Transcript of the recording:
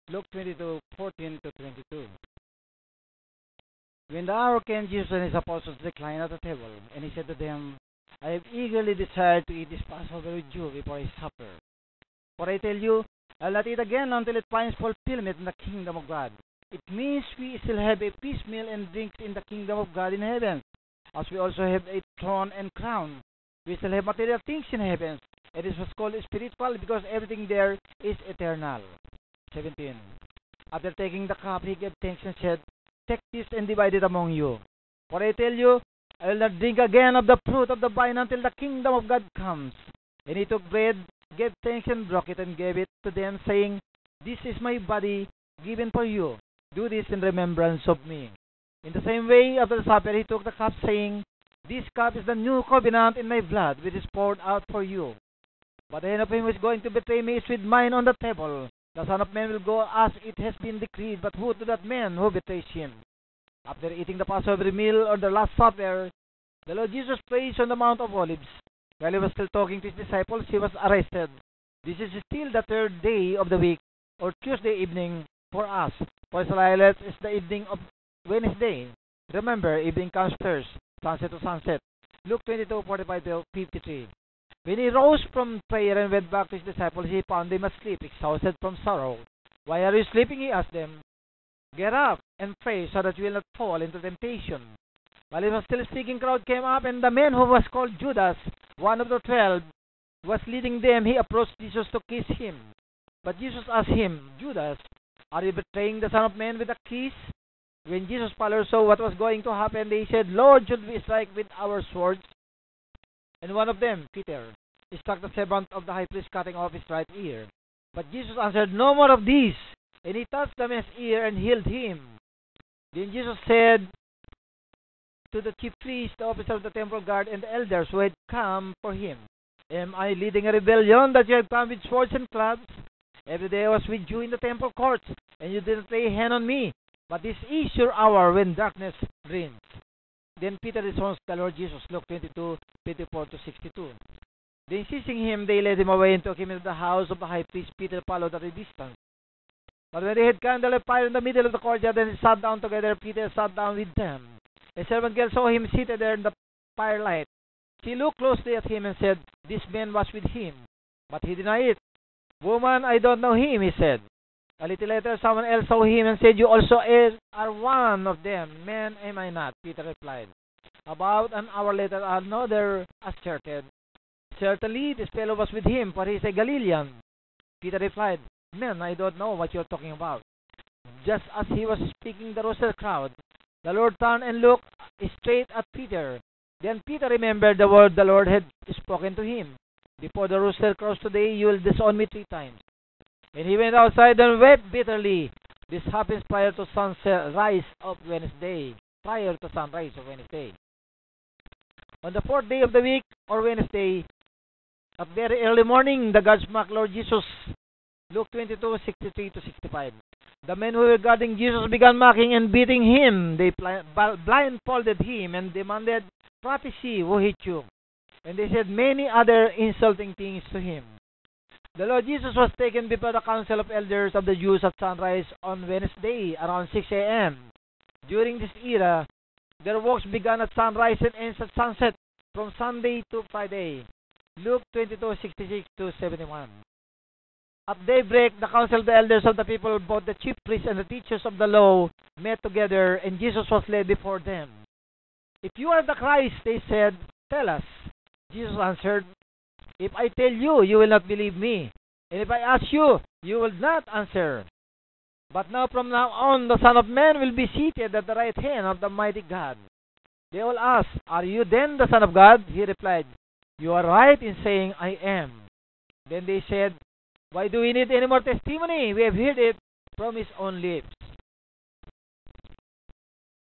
Luke 22:14-22. When the hour came, Jesus and his apostles reclined at the table, and he said to them, I have eagerly desired to eat this Passover with you before I suffer. For I tell you, I will not eat again until it finds fulfillment in the kingdom of God. It means we still have a piecemeal and drinks in the kingdom of God in heaven, as we also have a throne and crown. We still have material things in heaven. It is what's called spiritual because everything there is eternal. 17. After taking the cup, he gave thanks and said, take this and divide it among you. For I tell you, I will not drink again of the fruit of the vine until the kingdom of God comes. And he took bread, gave thanks and broke it and gave it to them, saying, this is my body given for you. Do this in remembrance of me. In the same way, after the supper, he took the cup, saying, this cup is the new covenant in my blood, which is poured out for you. But the hand of him who is going to betray me is with mine on the table. The Son of Man will go as it has been decreed, but who to that man who betrays him? After eating the Passover meal or the Last Supper, the Lord Jesus preached on the Mount of Olives. While he was still talking to his disciples, he was arrested. This is still the third day of the week, or Tuesday evening for us. For Israelites, it's the evening of Wednesday. Remember, evening comes first, sunset to sunset. Luke 22:45-53. When he rose from prayer and went back to his disciples, he found them asleep, exhausted from sorrow. Why are you sleeping? He asked them. Get up and pray so that you will not fall into temptation. While he was still speaking, crowd came up, and the man who was called Judas, one of the 12, was leading them. He approached Jesus to kiss him. But Jesus asked him, Judas, are you betraying the Son of Man with a kiss? When Jesus' followers saw what was going to happen, they said, Lord, should we strike with our swords? And one of them, Peter, struck the servant of the high priest, cutting off his right ear. But Jesus answered, no more of these. And he touched the man's ear and healed him. Then Jesus said to the chief priest, the officer of the temple guard, and the elders who had come for him, am I leading a rebellion that you have come with swords and clubs? Every day I was with you in the temple courts, and you didn't lay a hand on me. But this is your hour when darkness reigns. Then Peter responds to the Lord Jesus, Luke 22:54-62. Then seizing him, they led him away and took him into the house of the high priest. Peter followed at a distance. But when they had kindled a fire in the middle of the courtyard, and they sat down together, Peter sat down with them. A servant girl saw him seated there in the firelight. She looked closely at him and said, this man was with him. But he denied it. Woman, I don't know him, he said. A little later, someone else saw him and said, you also are one of them. Man, am I not? Peter replied. About an hour later, another asserted, certainly this fellow was with him, for he is a Galilean. Peter replied, man, I don't know what you're talking about. Just as he was speaking, the rooster crowd, the Lord turned and looked straight at Peter. Then Peter remembered the word the Lord had spoken to him. Before the rooster crows today, you will disown me 3 times. And he went outside and wept bitterly. This happens prior to sunrise of Wednesday. Prior to sunrise of Wednesday. On the 4th day of the week, or Wednesday, at very early morning, the guards mocked Lord Jesus. Luke 22:63-65. The men who were guarding Jesus began mocking and beating him. They blindfolded him and demanded, prophecy, who hit you? And they said many other insulting things to him. The Lord Jesus was taken before the council of elders of the Jews at sunrise on Wednesday around 6 a.m. During this era, their works began at sunrise and ends at sunset from Sunday to Friday. Luke 22:66-71. At daybreak, the council of the elders of the people, both the chief priests and the teachers of the law, met together, and Jesus was led before them. If you are the Christ, they said, tell us. Jesus answered, if I tell you, you will not believe me. And if I ask you, you will not answer. But now from now on, the Son of Man will be seated at the right hand of the mighty God. They all asked, are you then the Son of God? He replied, you are right in saying I am. Then they said, why do we need any more testimony? We have heard it from his own lips.